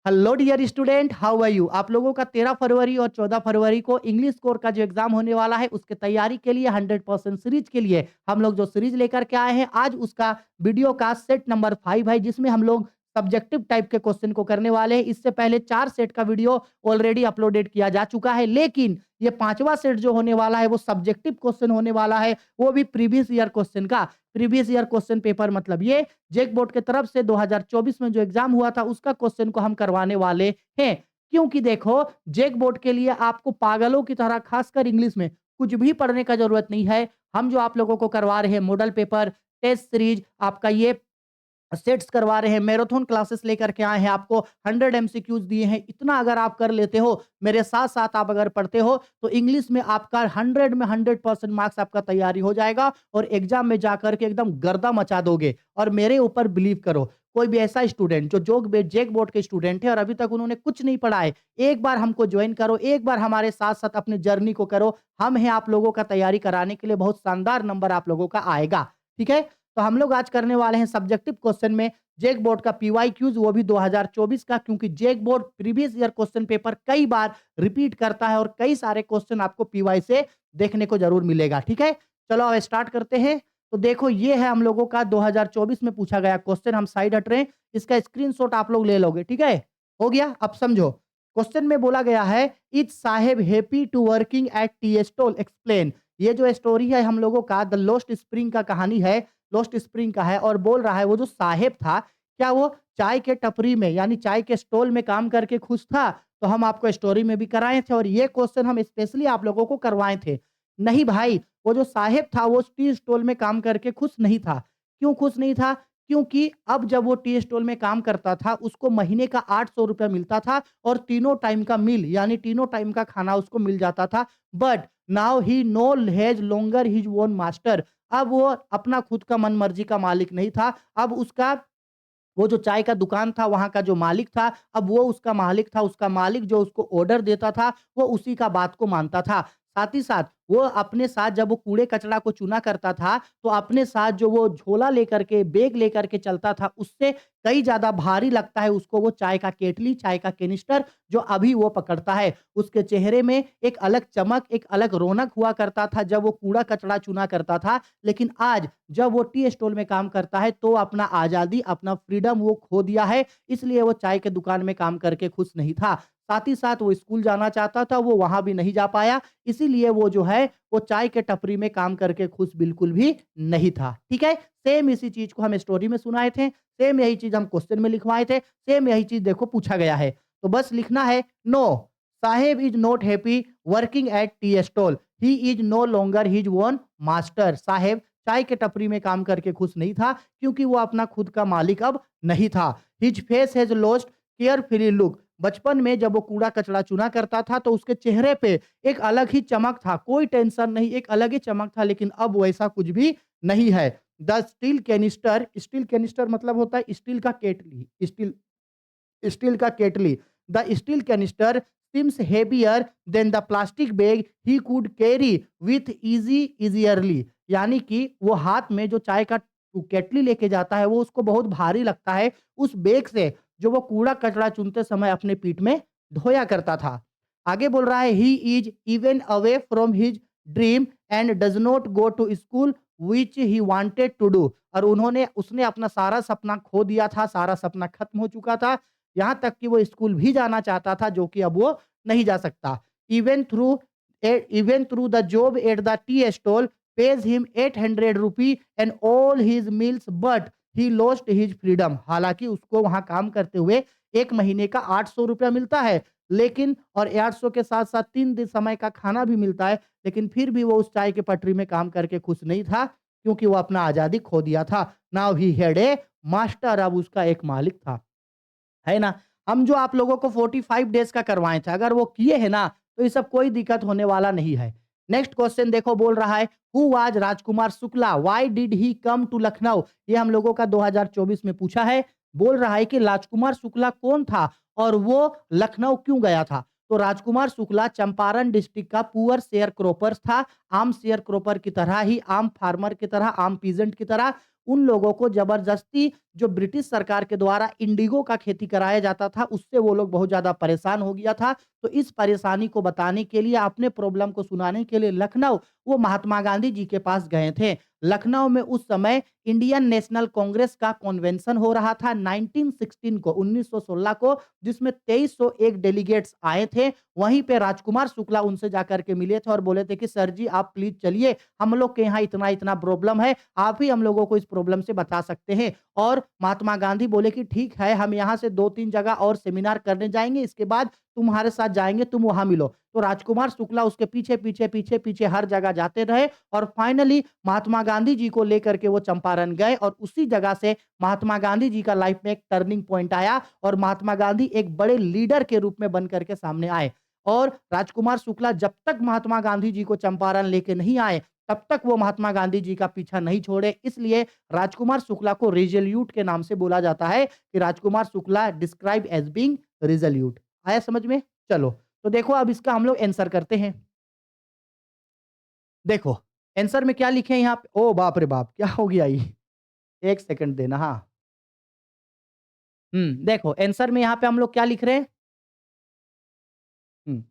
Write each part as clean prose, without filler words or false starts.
Hello dear student, how are you? आप लोगों का 13 फरवरी और 14 फरवरी को इंग्लिश कोर का जो एग्जाम होने वाला है उसके तैयारी के लिए 100% सीरीज के लिए हम लोग जो सीरीज लेकर के आए हैं आज उसका वीडियो का सेट नंबर 5 है, जिसमें हम लोग सब्जेक्टिव टाइप के क्वेश्चन को करने वाले हैं। इससे पहले 4 सेट का वीडियो ऑलरेडी अपलोडेड किया जा चुका है, लेकिन ये 5वां सेट जो होने वाला है वो सब्जेक्टिव क्वेश्चन होने वाला है, वो भी प्रीवियस ईयर क्वेश्चन का। प्रीवियस ईयर क्वेश्चन पेपर मतलब ये जेक बोर्ड की तरफ से 2024 में जो एग्जाम हुआ था उसका क्वेश्चन को हम करवाने वाले हैं। क्योंकि देखो, जेक बोर्ड के लिए आपको पागलों की तरह खासकर इंग्लिश में कुछ भी पढ़ने का जरूरत नहीं है। हम जो आप लोगों को करवा रहे हैं मॉडल पेपर, टेस्ट सीरीज, आपका ये सेट्स करवा रहे हैं, मैराथन क्लासेस लेकर के आए हैं, आपको 100 एमसीक्यूज दिए हैं। इतना अगर आप कर लेते हो, मेरे साथ साथ आप अगर पढ़ते हो, तो इंग्लिश में आपका 100 में 100% मार्क्स आपका तैयारी हो जाएगा और एग्जाम में जाकर के एकदम गर्दा मचा दोगे। और मेरे ऊपर बिलीव करो, कोई भी ऐसा स्टूडेंट जो जेक बोर्ड के स्टूडेंट है और अभी तक उन्होंने कुछ नहीं पढ़ा है, एक बार हमको ज्वाइन करो, एक बार हमारे साथ साथ अपनी जर्नी को करो। हम हैं आप लोगों का तैयारी कराने के लिए, बहुत शानदार नंबर आप लोगों का आएगा। ठीक है, तो हम लोग आज करने वाले हैं सब्जेक्टिव क्वेश्चन में जेक बोर्ड का पीवाईक्यूज, वो भी 2024 का, क्योंकि JAC board previous year question paper कई बार रिपीट करता है और कई सारे क्वेश्चन आपको पीवाई से देखने को जरूर मिलेगा। ठीक है, चलो अब स्टार्ट करते हैं। तो देखो, ये है हम लोगों का 2024 में पूछा गया क्वेश्चन। हम साइड हट रहे हैं, इसका स्क्रीनशॉट आप लोग ले लोगे। ठीक है, हो गया। अब समझो, क्वेश्चन में बोला गया है is Saheb happy to working at tea stall, explain. ये जो स्टोरी है हम लोगों का द लोस्ट स्प्रिंग का कहानी है, लोस्ट स्प्रिंग का है, और बोल रहा है वो जो साहेब था, क्या वो चाय के टपरी में यानी चाय के स्टॉल में काम करके खुश था? तो हम आपको स्टोरी में भी कराए थे और ये क्वेश्चन हम स्पेशली आप लोगों को करवाए थे। नहीं भाई, वो जो साहेब था वो टी स्टॉल में काम करके खुश नहीं था। क्यों खुश नहीं था? क्योंकि अब जब वो टी स्टॉल में काम करता था उसको महीने का 800 रुपया मिलता था और तीनों टाइम का मील यानी तीनों टाइम का खाना उसको मिल जाता था। But now he no has longer his own master. अब वो अपना खुद का मन मर्जी का मालिक नहीं था। अब उसका वो जो चाय का दुकान था, वहाँ का जो मालिक था, अब वो उसका मालिक था। उसका मालिक जो उसको ऑर्डर देता था, वो उसी का बात को मानता था। साथ ही साथ वो अपने साथ जब वो कूड़े-कचरा को चुना करता था, तो अपने साथ जो वो झोला लेकर के, बैग लेकर के चलता था, उससे कई ज़्यादा भारी लगता है उसको वो चाय का केतली, चाय का कैनिस्टर जो अभी वो पकड़ता है। उसके चेहरे में एक अलग चमक, एक अलग रौनक हुआ करता था जब वो कूड़ा-कचरा चुना करता था। लेकिन आज जब वो टी स्टॉल में काम करता है तो अपना आज़ादी, अपना फ्रीडम वो खो दिया है, इसलिए वो चाय के दुकान में काम करके खुश नहीं था। साथ ही साथ वो स्कूल जाना चाहता था, वो वहाँ भी नहीं जा पाया, इसीलिए वो जो है वो चाय के टपरी में काम करके खुश बिल्कुल भी नहीं था। ठीक है? सेम इसी चीज़ को हम स्टोरी में सुनाए थे, सेम यही चीज़ हम क्वेश्चन में लिखवाए थे, सेम यही चीज़ देखो पूछा गया है। तो बस लिखना है, no, Saheb is not happy working at tea stall, he is no longer his own master. Saheb चाय के टपरी में काम करके खुश नहीं था क्योंकि वो अपना खुद का मालिक अब नहीं था। His face has lost carefree look. बचपन में जब वो कूड़ा कचरा चुना करता था तो उसके चेहरे पे एक अलग ही चमक था, कोई टेंशन नहीं, एक अलग ही चमक था, लेकिन अब वैसा कुछ भी नहीं है। The steel canister, steel canister मतलब होता है स्टील का केटली, स्टील स्टील का केटली। The steel canister seems heavier than the plastic bag he could carry with easierly। यानी कि वो हाथ में जो चाय का केटली लेके जाता है वो उसको बहुत भारी लगता है उस बैग से जो वो कूड़ा कचरा चुनते समय अपने पीठ में ढोया करता था। आगे बोल रहा है he is even away from his dream and does not go to school which he wanted to do. और उसने अपना सारा सपना खो दिया था, सारा सपना खत्म हो चुका था, यहाँ तक कि वो स्कूल भी जाना चाहता था जो कि अब वो नहीं जा सकता। Even through even through the job at the tea stall pays him 800 rupee and all his meals but he lost his freedom। हालांकि उसको वहां काम करते हुए एक महीने का 800 रुपया मिलता है, लेकिन और 800 के साथ साथ 3 दिन समय का खाना भी मिलता है, लेकिन फिर भी वो उस चाय के पटरी में काम करके खुश नहीं था क्योंकि वो अपना आजादी खो दिया था। Now he had a master, अब उसका एक मालिक था, है ना? हम जो आप लोगों को 45 डेज का करवाए थे, अगर वो किए हैं ना, तो ये सब कोई दिक्कत होने वाला नहीं है। नेक्स्ट क्वेश्चन देखो, बोल रहा है who was Rajkumar Shukla, why did he come to Lucknow. ये हम लोगों का 2024 में पूछा है। बोल रहा है कि राजकुमार शुक्ला कौन था और वो लखनऊ क्यों गया था। तो राजकुमार शुक्ला चंपारण डिस्ट्रिक्ट का पुअर शेयर क्रॉपर्स था। आम शेयर क्रॉपर की तरह ही, आम फार्मर की तरह, आम पीजेंट की तरह उन लोगों को ज़बरदस्ती जो ब्रिटिश सरकार के द्वारा इंडिगो का खेती कराया जाता था, उससे वो लोग बहुत ज़्यादा परेशान हो गया था। तो इस परेशानी को बताने के लिए, अपने प्रॉब्लम को सुनाने के लिए लखनऊ वो महात्मा गांधी जी के पास गए थे। लखनऊ में उस समय इंडियन नेशनल कांग्रेस का कन्वेंशन हो रहा था 1916 को 1916 को, जिसमें 2301 डेलीगेट्स आए थे। वहीं पे राजकुमार शुक्ला उनसे जाकर के मिले थे और बोले थे कि सर जी आप प्लीज चलिए, हम लोग के यहाँ इतना-इतना प्रॉब्लम है, आप ही हम लोगों को इस प्रॉब्लम से बता सकते हैं। और महात्मा गांधी बोले कि ठीक है, हम यहाँ से 2-3 जगह और सेमिनार करने जाएँगे, इसके बाद तुम्हारे साथ जाएँगे, तुम वहाँ मिलो। तो राजकुमार शुक्ला उसके पीछे हर जगह जाते रहे और फाइनली महात्मा गांधी जी को लेकर के वो चंपारण गए और उसी जगह से महात्मा गांधी जी का लाइफ में एक टर्निंग पॉइंट आया और महात्मा गांधी एक बड़े लीडर के रूप में बन करके सामने आए। और राजकुमार शुक्ला जब तक महात्मा गांधी जी को चंपारण लेके नहीं आए, तब तक वो महात्मा गांधी जी का पीछा नहीं छोड़े। इसलिए राजकुमार शुक्ला को रिज़ोल्यूट के नाम से बोला जाता है कि Rajkumar Shukla describe as being रिज़ोल्यूट। आया समझ में? चलो, तो देखो अब इसका हम लोग आंसर करते हैं। देखो, आंसर में क्या लिखे हैं यहाँ पे? ओह बाप रे बाप! क्या हो गया ये? 1 सेकंड देना, हाँ। देखो आंसर में यहाँ पे हम लोग क्या लिख रहे हैं? हुँ,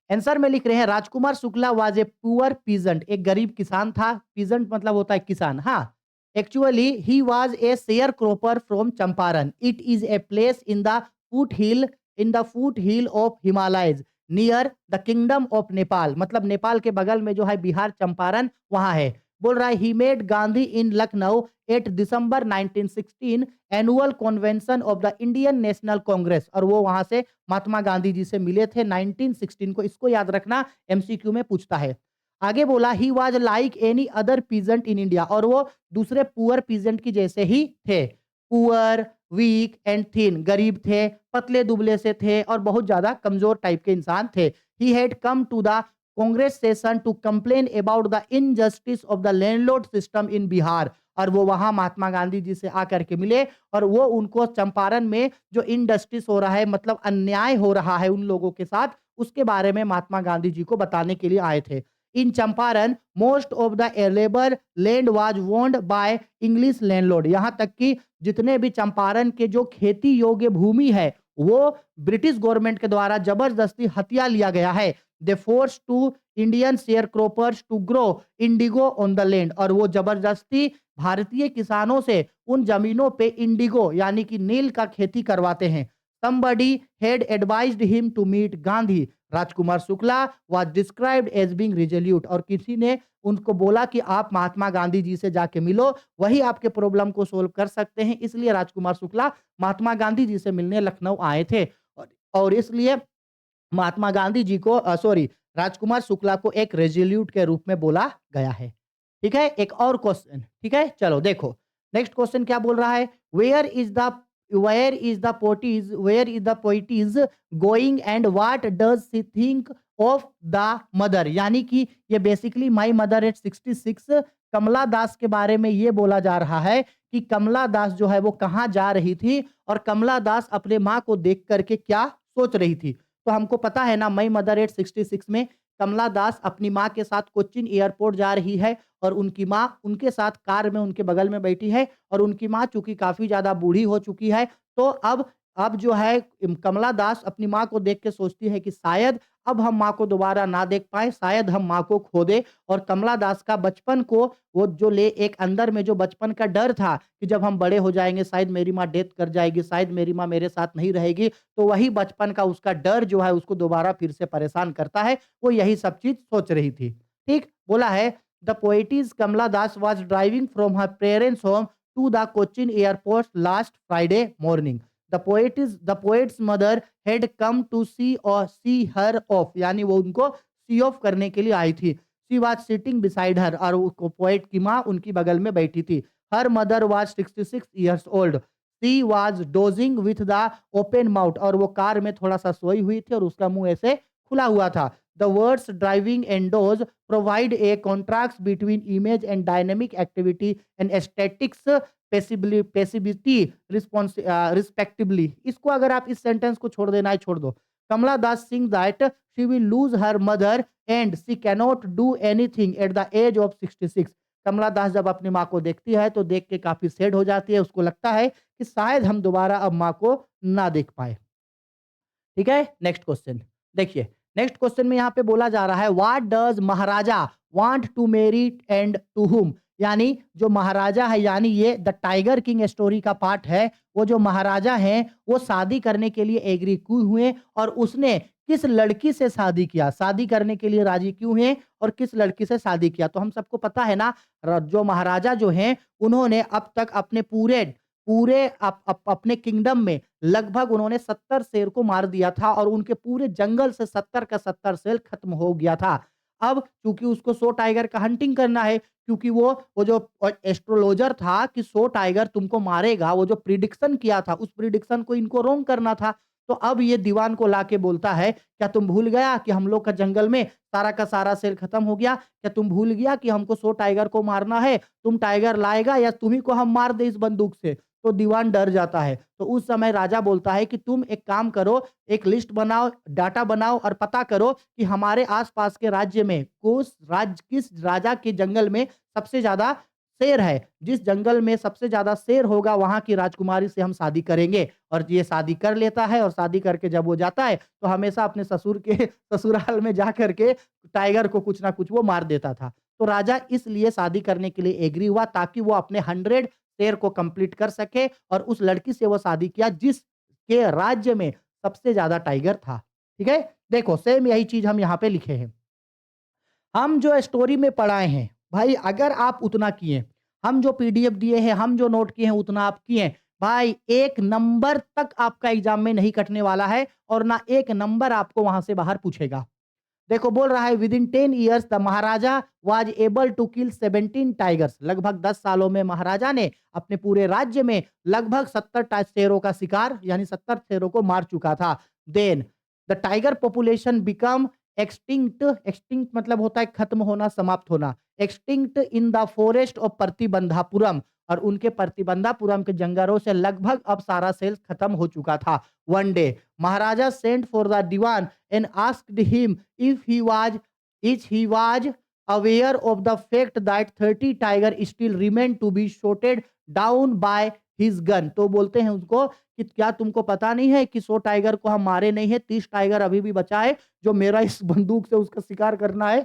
आंसर में लिख रहे हैं Rajkumar Shukla was a poor पीज़ेंट, एक गरीब किसान था। पीज़ेंट मतलब होता है किसान, हाँ। Actually he was a sharecropper from Champaran. It is a place in the foot hill of Himalayas near the kingdom of Nepal, मतलब नेपाल के बगल में जो है बिहार चंपारण वहाँ है। बोल रहा है he met Gandhi in Lucknow 8 December 1916 annual convention of the Indian National Congress, और वो वहां से महात्मा गांधी जी से मिले थे 1916 को। इसको याद रखना, एमसीक्यू में पूछता है। आगे बोला he was like any other peasant in India, और वो दूसरे पुअर पीजेंट की जैसे ही थे। पुअर, वीक एंड थिन, गरीब थे, पतले दुबले से थे और बहुत ज्यादा कमजोर टाइप के इंसान थे। He had come to the Congress session to complain about the injustice of the landlord system in Bihar, और वो वहां महात्मा गांधी जी से आकर के मिले और वो उनको चंपारण में जो इनजस्टिस हो रहा है, मतलब अन्याय हो रहा है उन लोगों के साथ, उसके बारे में महात्मा गांधी जी को बताने के लिए आए थे। In Champaran most of the labour land was owned by English landlord, यहाँ तक कि जितने भी चंपारण के जो खेती योग्य भूमि है वो ब्रिटिश गवर्नमेंट के द्वारा जबरदस्ती हथिया लिया गया है। They force to Indian sharecroppers to grow indigo on the land, और वो जबरदस्ती भारतीय किसानों से उन जमीनों पे इंडिगो यानी कि नील का खेती करवाते हैं। somebody had advised him to meet Gandhi. Rajkumar Shukla was described as being resolute, और किसी ने उनको बोला कि आप महात्मा गांधी जी से जाके मिलो, वही आपके प्रॉब्लम को सोल्व कर सकते हैं। इसलिए राजकुमार शुक्ला महात्मा गांधी जी से मिलने लखनऊ आए थे और इसलिए महात्मा गांधी जी को सॉरी, राजकुमार शुक्ला को एक रेज़ोल्यूट के रूप में बोला गया है। ठीक है? एक और क्वेश्चन, ठीक है? चलो देखो, नेक्स्ट क्वेश्चन क्या बोल रहा है? Where is the poetess going and what does she think of the mother, यानी कि ये basically my mother at 66 Kamala Das के बारे में ये बोला जा रहा है कि कमला दास जो है वो कहाँ जा रही थी और कमला दास अपने माँ को देख कर के क्या सोच रही थी। तो हमको पता है ना, मई मदर एट 66 में कमला दास अपनी माँ के साथ कोच्चिन एयरपोर्ट जा रही है और उनकी माँ उनके साथ कार में उनके बगल में बैठी है और उनकी माँ चूंकि काफी ज्यादा बूढ़ी हो चुकी है, तो अब जो है कमला दास अपनी माँ को देख के सोचती है कि शायद अब हम माँ को दोबारा ना देख पाए, शायद हम माँ को खो दे। और कमला दास का बचपन को वो जो ले एक अंदर में जो बचपन का डर था कि जब हम बड़े हो जाएंगे शायद मेरी माँ डेथ कर जाएगी, शायद मेरी माँ मेरे साथ नहीं रहेगी, तो वही बचपन का उसका डर जो है उसको दोबारा फिर से परेशान करता है। वो यही सब चीज सोच रही थी। ठीक बोला है, the poetess Kamala Das was driving from her parents home to the Cochin airport last Friday morning. The poet's mother had come to see her off, यानी वो उनको सी ऑफ करने के लिए आई थी। She was sitting beside her, और वो पोएट की माँ उनकी बगल में बैठी थी। Her mother was 66 years old. She was dosing with the open mouth, और वो कार में थोड़ा सा सोई हुई थी और उसका मुंह ऐसे खुला हुआ था। The words driving and dose provide a contrast between image and dynamic activity and aesthetics passivity respectively. इसको अगर आप इस सेंटेंस को छोड़ देना है छोड़ दो। Kamala Das sing that she will lose her mother and she cannot do anything at the age of 66। Kamala Das जब अपनी माँ को देखती है तो देख के काफ़ी सैड हो जाती है, उसको लगता है कि शायद हम दोबारा अब माँ को ना देख पाएँ। ठीक है? नेक्स्ट क्वेश्चन देखिए, नेक्स्ट क्वेश्चन में यहाँ पे बोला जा रहा है what does Maharaja want to marry and to whom? यानी जो महाराजा है यानी ये द टाइगर किंग स्टोरी का पार्ट है, वो जो महाराजा हैं, वो शादी करने के लिए एग्री क्यों हुए और उसने किस लड़की से शादी किया? शादी करने के लिए राज़ी क्यों हुए और किस लड़की से शादी किया? तो हम सबको पता है ना जो महाराजा जो हैं, उन्होंने अब तक अपने पूरे पूरे अपने किंगडम में लगभग उन्होंने 70 शेर को मार दिया था और उनके पूरे जंगल से 70 का 70 शेर खत्म हो गया था। अब चूँकि उसको 100 टाइगर का हंटिंग करना है क्योंकि वो जो एस्ट्रोलॉजर था कि 100 टाइगर तुमको मारेगा, वो जो प्रिडिक्शन किया था, उस प्रिडिक्शन को इनको रॉन्ग करना था। तो अब ये दीवान को लाके बोलता है, "क्या तुम भूल गया कि हम लोग का जंगल में सारा का सारा शेर खत्म हो गया? क्या तुम भूल गया कि हमको 100 टाइगर को मारना है? तुम टाइगर लाएगा या तुम्हीं को हम मार दें इस बंदूक से?" तो दीवान डर जाता है। तो उस समय राजा बोलता है कि तुम एक काम करो, एक लिस्ट बनाओ, डाटा बनाओ और पता करो कि हमारे आस-पास के राज्य में किस राजा के जंगल में सबसे ज़्यादा शेर है। जिस जंगल में सबसे ज़्यादा शेर होगा वहाँ की राजकुमारी से हम शादी करेंगे। और ये शादी कर लेता है और शादी करके जब वो जाता है तो हमेशा अपने ससुर के ससुराल में जा कर के टाइगर को कुछ ना कुछ वो मार देता था। तो राजा इसलिए शादी करने के लिए एग्री हुआ ताकि वो अपने 100 शेर को कंप्लीट कर सके और उस लड़की से वो शादी किया जिसके राज्य में सबसे ज़्यादा टाइगर था। ठीक है? देखो सेम यही चीज़ हम यहाँ पे लिखे हैं। हम जो स्टोरी में पढ़ाए हैं, भाई अगर आप उतना किए, हम जो पीडीएफ दिए हैं, हम जो नोट किए हैं उतना आप किए, भाई 1 नंबर तक आपका एग्ज़ाम में नहीं कटने वाला है और ना 1 नंबर आपको वहाँ से बाहर पूछेगा। देखो बोल रहा है within 10 years the Maharaja was able to kill 17 tigers. लगभग 10 सालों में महाराजा ने अपने पूरे राज्य में लगभग 70 शेरों का शिकार यानी 70 शेरों को मार चुका था। Then the tiger population become extinct. Extinct मतलब होता है खत्म होना, समाप्त होना। Extinct in the forest of Pratibandhapuram और उनके प्रतिबंधापुरम के जंगलों से लगभग अब सारा सेल्स खत्म हो चुका था। One day Maharaja sent for the Dewan and asked him if he was aware of the fact that 30 tiger still remain to be shot down by his gun। तो बोलते हैं उसको कि क्या तुमको पता नहीं है कि 100 टाइगर को हम मारे नहीं है, 30 टाइगर अभी भी बचा है जो मेरा इस बंदूक से उसका शिकार करना है।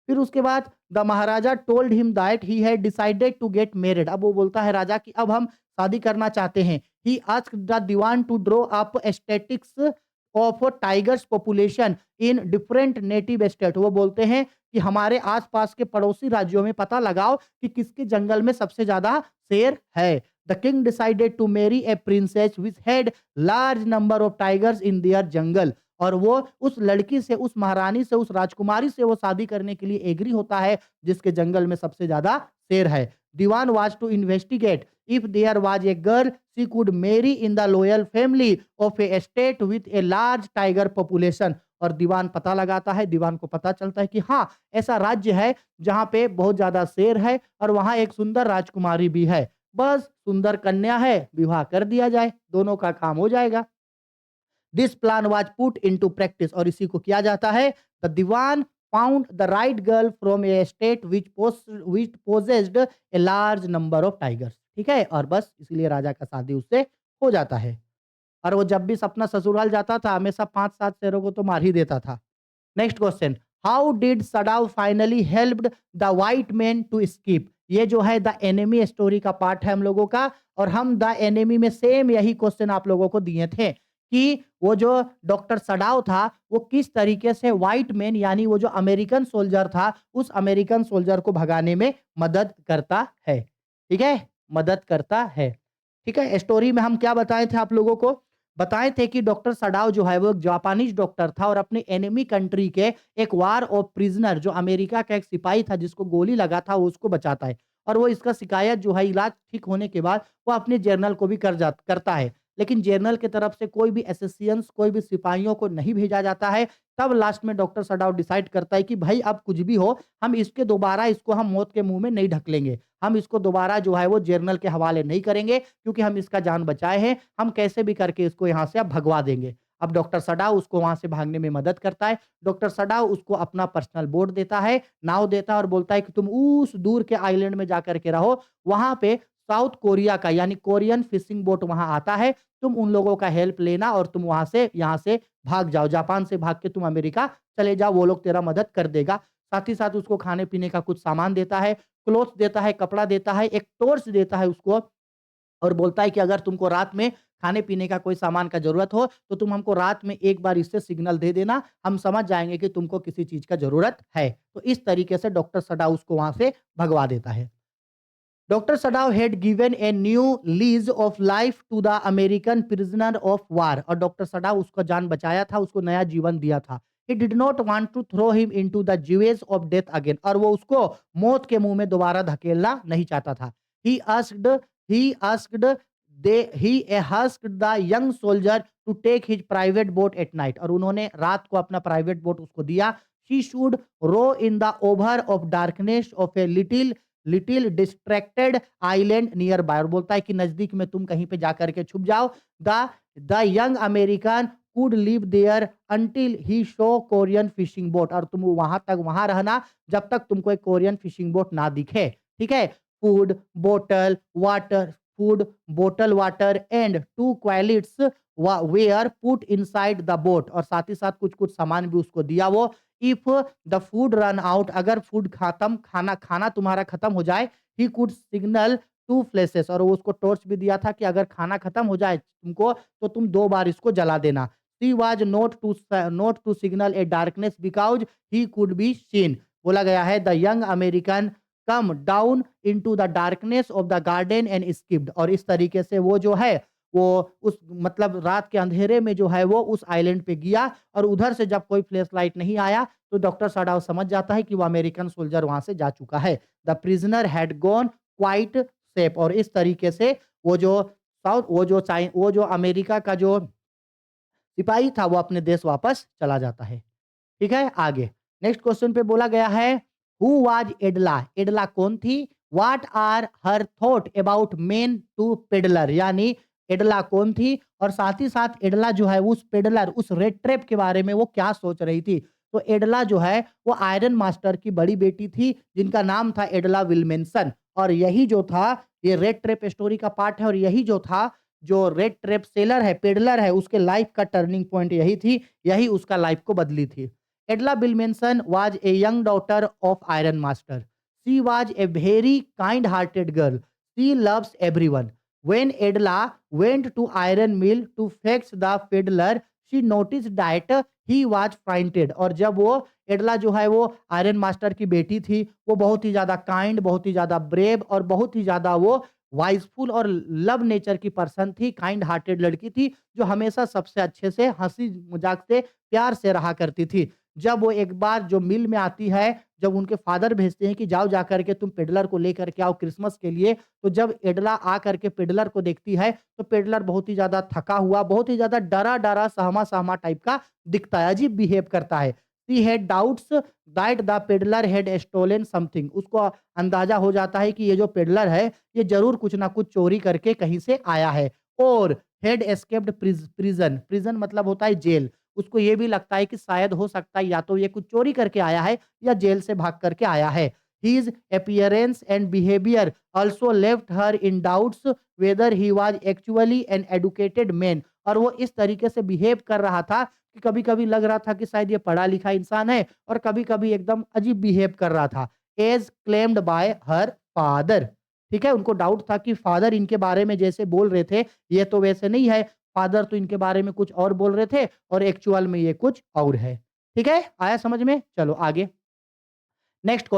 फिर उसके बाद the Maharaja told him that he had decided to get married. अब वो बोलता है राजा कि अब हम शादी करना चाहते हैं। He asked the Dewan to draw up statistics of tigers population in different native state. वो बोलते हैं कि हमारे आसपास के पड़ोसी राज्यों में पता लगाओ कि किसके जंगल में सबसे ज्यादा शेर है। The king decided to marry a princess which had large number of tigers in their jungle. और वो उस लड़की से, उस महारानी से, उस राजकुमारी से वो शादी करने के लिए एग्री होता है जिसके जंगल में सबसे ज्यादा शेर है। Dewan was to investigate if there was a girl she could marry in the loyal family of a state with a large tiger population। और दीवान पता लगाता है, दीवान को पता चलता है कि हाँ ऐसा राज्य है जहां पे बहुत ज्यादा शेर है और वहां एक सुंदर राजकुमारी भी है। बस सुंदर कन्या है, विवाह कर दिया जाए, दोनों का काम हो जाएगा। This plan was put into practice और इसी को किया जाता है। The Dewan found the right girl from a state which possessed a large number of tigers। ठीक है? और बस इसीलिए राजा का शादी उससे हो जाता है। और वो जब भी अपना ससुराल जाता था हमेशा 5-7 शेरों को तो मार ही देता था। Next question how did Sadao finally helped the white man to escape? ये जो है द एनिमी स्टोरी का पार्ट है हम लोगों का और हम द एनिमी में सेम यही क्वेश्चन आप लोगों को दिए थे कि वो जो डॉक्टर सडाउ था वो किस तरीके से व्हाइट मैन यानी वो जो अमेरिकन सोल्जर था उस अमेरिकन सोल्जर को भगाने में मदद करता है। ठीक है? मदद करता है। ठीक है? स्टोरी में हम क्या बताए थे आप लोगों को? बताए थे कि डॉक्टर सडाउ जो है वो एक जापानीज डॉक्टर था और अपने एनिमी कंट्री के एक वार ऑफ प्रिजनर जो अमेरिका का एक सिपाही था जिसको गोली लगा था वो उसको बचाता है। और वो इसका शिकायत जो है इलाज ठीक होने के बाद वो अपने जर्नल को भी करता है। लेकिन जनरल की तरफ से कोई भी असिस्टेंस, कोई भी सिपाहियों को नहीं भेजा जाता है। तब लास्ट में डॉक्टर सडाउ डिसाइड करता है कि भाई अब कुछ भी हो, हम इसको हम मौत के मुँह में नहीं ढकेलेंगे। हम इसको दोबारा जो है वो जनरल के हवाले नहीं करेंगे क्योंकि हम इसका जान बचाए हैं। हम कैसे भी करके इसको यहाँ से अब भगवा देंगे। अब डॉक्टर सडाउ उसको वहाँ से भागने में मदद करता है। डॉक्टर सडाउ उसको अपना पर्सनल बोट देता है, नाव देता है और बोलता है कि तुम उस दूर के आइलैंड में जाकर के रहो, वहाँ पे साउथ कोरिया का यानी कोरियन फिशिंग बोट वहाँ आता है, तुम उन लोगों का हेल्प लेना और तुम वहाँ से यहाँ से भाग जाओ, जापान से भाग के तुम अमेरिका चले जाओ, वो लोग तेरा मदद कर देगा। साथ ही साथ उसको खाने-पीने का कुछ सामान देता है, क्लॉथ्स देता है, कपड़ा देता है, एक टॉर्च देता है उसको और बोलता है कि अगर तुमको रात में खाने-पीने का कोई सामान का ज़रूरत हो, तो तुम हमको रात में एक बार इससे सिग्नल दे देना, हम समझ जाएँगे कि तुमको किसी चीज़ का ज़रूरत है। तो इस तरीके से डॉक्टर सडा उसको वहाँ से भगवा देता है। Dr. Sadao had given a new lease of life to the American prisoner of war और डॉक्टर सडाव उसका जान बचाया था, उसको नया जीवन दिया था। He did not want to throw him into the jaws of death again और वो उसको मौत के मुंह में दोबारा धकेलना नहीं चाहता था। He asked he asked the young soldier to take his private boat at night और उन्होंने रात को अपना प्राइवेट बोट उसको दिया। She should row in the over of darkness of a little distracted island near by और बोलता है कि नजदीक में तुम कहीं पे जाकर के छुप जाओ। The the young American could live there until he saw Korean fishing boat और तुम वहां तक वहां रहना जब तक तुमको एक कोरियन फिशिंग बोट ना दिखे। ठीक है। Food bottle water food bottle water and two quilts were put inside the boat और साथ ही साथ कुछ कुछ सामान भी उसको दिया वो। If the food run out अगर फूड खत्म खाना खाना तुम्हारा खत्म हो जाए he could signal to fleeces और वो उसको टॉर्च भी दिया था कि अगर खाना खत्म हो जाए तुमको तो तुम 2 बार इसको जला देना। She was not to signal a darkness because he could be seen बोला गया है the young American come down into the darkness of the garden and skipped और इस तरीके से वो जो है वो उस मतलब रात के अंधेरे में जो है वो उस आइलैंड पे गया और उधर से जब कोई फ्लैश लाइट नहीं आया तो डॉक्टर सडाव समझ जाता है कि वो अमेरिकन सोल्जर वहां से जा चुका है। The prisoner had gone quite safe और इस तरीके से वो जो अमेरिका का जो सिपाही था वो अपने देश वापस चला जाता है। ठीक है आगे नेक्स्ट क्वेश्चन पे बोला गया है हु वाज एडला एडला कौन थी what are her thought about men to pedlar यानी एडला कौन थी और साथ ही साथ एडला जो है उस पेडलर उस रेड ट्रैप के बारे में वो क्या सोच रही थी। तो एडला जो है वो आयरन मास्टर की बड़ी बेटी थी जिनका नाम था एडला विल्मेंसन और यही जो था ये रेड ट्रैप स्टोरी का पार्ट है और यही जो था जो रेड ट्रैप सेलर है पेडलर है उसके लाइफ का टर्निंग पॉइंट यही थी यही उसका लाइफ को बदली थी। Edla Bilmenson was a young daughter of Iron Master. She was a very kind-hearted girl. She loves everyone. When Edla went to Iron Mill to fetch the peddler, she noticed that he was frightened. और जब वो एडला जो है वो iron master की बेटी थी वो बहुत ही ज्यादा काइंड बहुत ही ज्यादा ब्रेव और बहुत ही ज्यादा वो वाइसफुल और लव नेचर की पर्सन थी काइंड हार्टेड लड़की थी जो हमेशा सबसे अच्छे से हंसी मजाक से प्यार से रहा करती थी। जब वो एक बार जो मिल में आती है, जब उनके फादर भेजते हैं कि जाओ जाकर के तुम पेडलर को लेकर के आओ क्रिसमस के लिए, तो जब एडला आकर के पेडलर को देखती है, तो पेडलर बहुत ही ज़्यादा थका हुआ, बहुत ही ज़्यादा डरा-डरा, सहमा-सहमा टाइप का दिखता है, अजीब बिहेव करता है। She had doubts that the pedlar had stolen something उसको अंदाजा हो जाता है कि ये जो पेडलर है, ये ज़रूर कुछ ना कुछ चोरी करके कहीं से आया है और हैड एस्केप्ड प्रिज़न, प्रिज़न मतलब होता है जेल। उसको ये भी लगता है कि शायद हो सकता है या तो ये कुछ चोरी करके आया है या जेल से भाग करके आया है। His appearance and behavior also left her in doubts whether he was actually an educated man और वो इस तरीके से बिहेव कर रहा था कि कभी-कभी लग रहा था कि शायद ये पढ़ा-लिखा इंसान है और कभी-कभी एकदम अजीब बिहेव कर रहा था। As claimed by her father ठीक है, उनको डाउट था कि फादर इनके बारे में जैसे बोल रहे थे, ये तो वैसे नहीं है। फादर तो इनके बारे में कुछ और बोल रहे थे और एक्चुअल में ये कुछ और है। ठीक है? आया समझ में? चलो आगे। नेक्स्ट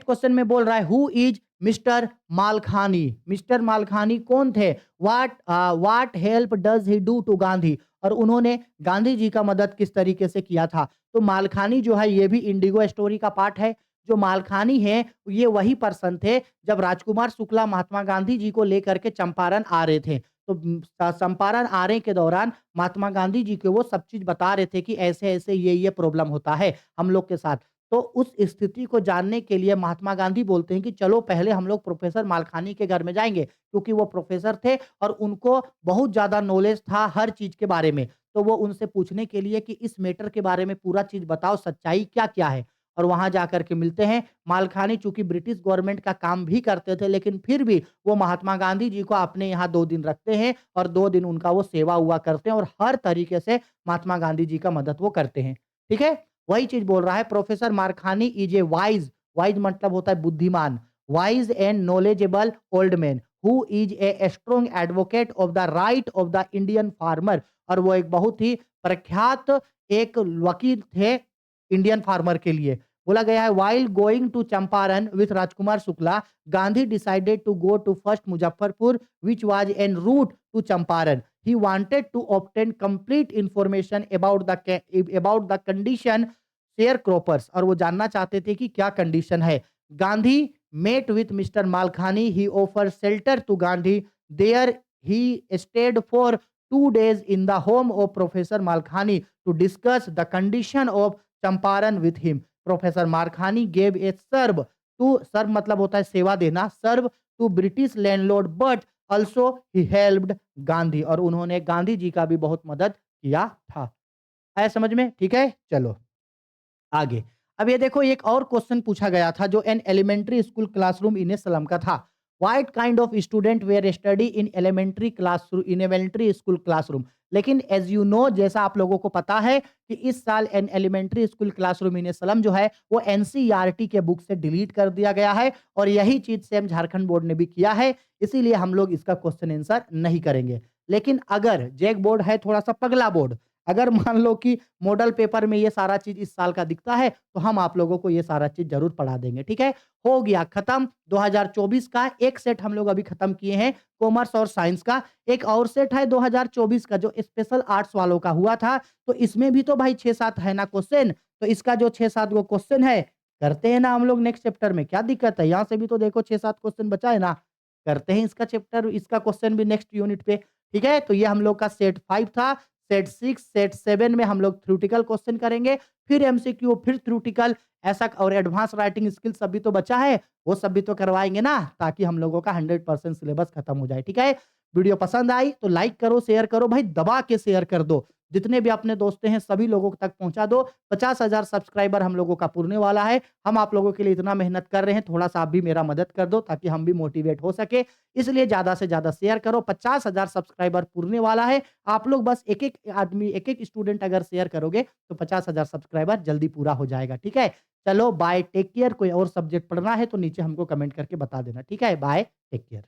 क्वेश्चन में बोल रहा है who is mister Malkhani mister Malkhani कौन थे what help does he do to Gandhi और उन्होंने गांधी जी का मदद किस तरीके से किया था। तो मालखानी जो है ये भी इंडिगो स्टोरी का पार्ट है। जो मालखानी है ये वही पर्सन थे जब राजकुमार शुक्ला महात्मा गांधी जी को लेकर के चंपारण आ रहे थे तो चंपारण आने के दौरान महात्मा गांधी जी को वो सब चीज बता रहे थे कि ऐसे ऐसे ये प्रॉब्लम होता है हम लोग के साथ। तो उस स्थिति को जानने के लिए महात्मा गांधी बोलते हैं कि चलो पहले हम लोग प्रोफेसर मालखानी के घर में जाएंगे क्योंकि वो प्रोफेसर थे और उनको बहुत ज्यादा नॉलेज था हर चीज के बारे में। तो वो उनसे पूछने के लिए कि इस मैटर के बारे में पूरा चीज़ बताओ, सच्चाई क्या-क्या है? और वहाँ जाकर के मिलते हैं। मालखानी चूँकि ब्रिटिश गवर्नमेंट का काम भी करते थे, लेकिन फिर भी वो महात्मा गांधी जी को अपने यहाँ 2 दिन रखते हैं और 2 दिन उनका वो सेवा हुआ करते हैं और हर तरीके से महात्मा गांधी जी का मदद वो करते हैं। ठीक है? वही चीज़ बोल रहा है professor Markhani is a wise, wise मतलब होता है बुद्धिमान, wise and knowledgeable old man who is a strong advocate of the right of the Indian farmer. और वो एक बहुत ही प्रख्यात एक वकील थे इंडियन फार्मर के लिए। बोला गया है while going to Champaran with Rajkumar Shukla, Gandhi decided to go to first Muzaffarpur which was en route to Champaran. He wanted to obtain complete information about the condition sharecroppers और वो जानना चाहते थे कि क्या कंडीशन है। Gandhi met with Mr. Malkhani. He offered shelter to Gandhi. There he stayed for 2 days in the home of Professor Malkhani to discuss the condition of Champaran with him. Professor Malkhani gave a serve मतलब होता है सेवा देना, serve to British landlord but also he helped Gandhi और उन्होंने गांधी जी का भी बहुत मदद किया था। आया समझ में? ठीक है? चलो आगे। अब ये देखो एक और क्वेश्चन पूछा गया था जो an elementary school classroom in a slum का था। What kind of student were study in elementary school classroom. लेकिन एज़ यू नो जैसा आप लोगों को पता है कि इस साल an elementary school classroom in a slum जो है वो एनसीईआरटी के बुक से डिलीट कर दिया गया है और यही चीज़ सेम झारखंड बोर्ड ने भी किया है। इसीलिए हम लोग इसका क्वेश्चन आंसर नहीं करेंगे। लेकिन अगर जैक बोर्ड है थोड़ा-सा पगला बोर्ड, अगर मान लो कि मॉडल पेपर में ये सारा चीज़ इस साल का दिखता है, तो हम आप लोगों को ये सारा चीज़ ज़रूर पढ़ा देंगे, ठीक है? हो गया खत्म 2024 का एक सेट हम लोग अभी खत्म किए हैं, कॉमर्स और साइंस का। एक और सेट है 2024 का जो स्पेशल आर्ट्स वालों का हुआ था, तो इसमें भी तो भाई 6-7 है ना क्वेश्चन, तो इसका जो 6-7 गो क्वेश्चन है, करते हैं ना हम लोग नेक्स्ट चैप्टर में, क्या दिक्कत है? यहाँ से भी तो देखो 6-7 क्वेश्चन बचा है ना, करते हैं इसका चैप्टर इसका क्वेश्चन भी नेक्स्ट यूनिट पे, ठीक है? तो ये हम लोग का सेट 5 था। सेट 6, सेट 7 में हम लोग थ्योरेटिकल क्वेश्चन करेंगे, फिर एमसीक्यू, फिर थ्योरेटिकल ऐसा और एडवांस राइटिंग स्किल सब भी तो बचा है, वो सब भी तो करवाएँगे ना, ताकि हम लोगों का 100% सिलेबस खत्म हो जाए, ठीक है? वीडियो पसंद आई तो लाइक करो, शेयर करो, भाई दबा के शेयर कर दो। जितने भी अपने दोस्त हैं सभी लोगों तक पहुँचा दो। 50,000 सब्सक्राइबर हम लोगों का पुरने वाला है। हम आप लोगों के लिए इतना मेहनत कर रहे हैं, थोड़ा-सा आप भी मेरा मदद कर दो ताकि हम भी मोटिवेट हो सके। इसलिए ज़्यादा से ज़्यादा शेयर करो। 50,000 सब्सक्राइबर पुरने वाला है। आप लोग बस एक-एक आदमी, एक-एक स्टूडेंट अगर शेयर करोगे तो 50,000 सब्सक्राइबर जल्दी पूरा हो जाएगा, ठीक है? चलो बाय, टेक केयर। कोई और सब्जेक्ट पढ़ना है तो नीचे हमको कमेंट करके बता देना, ठीक है? Bye, take care.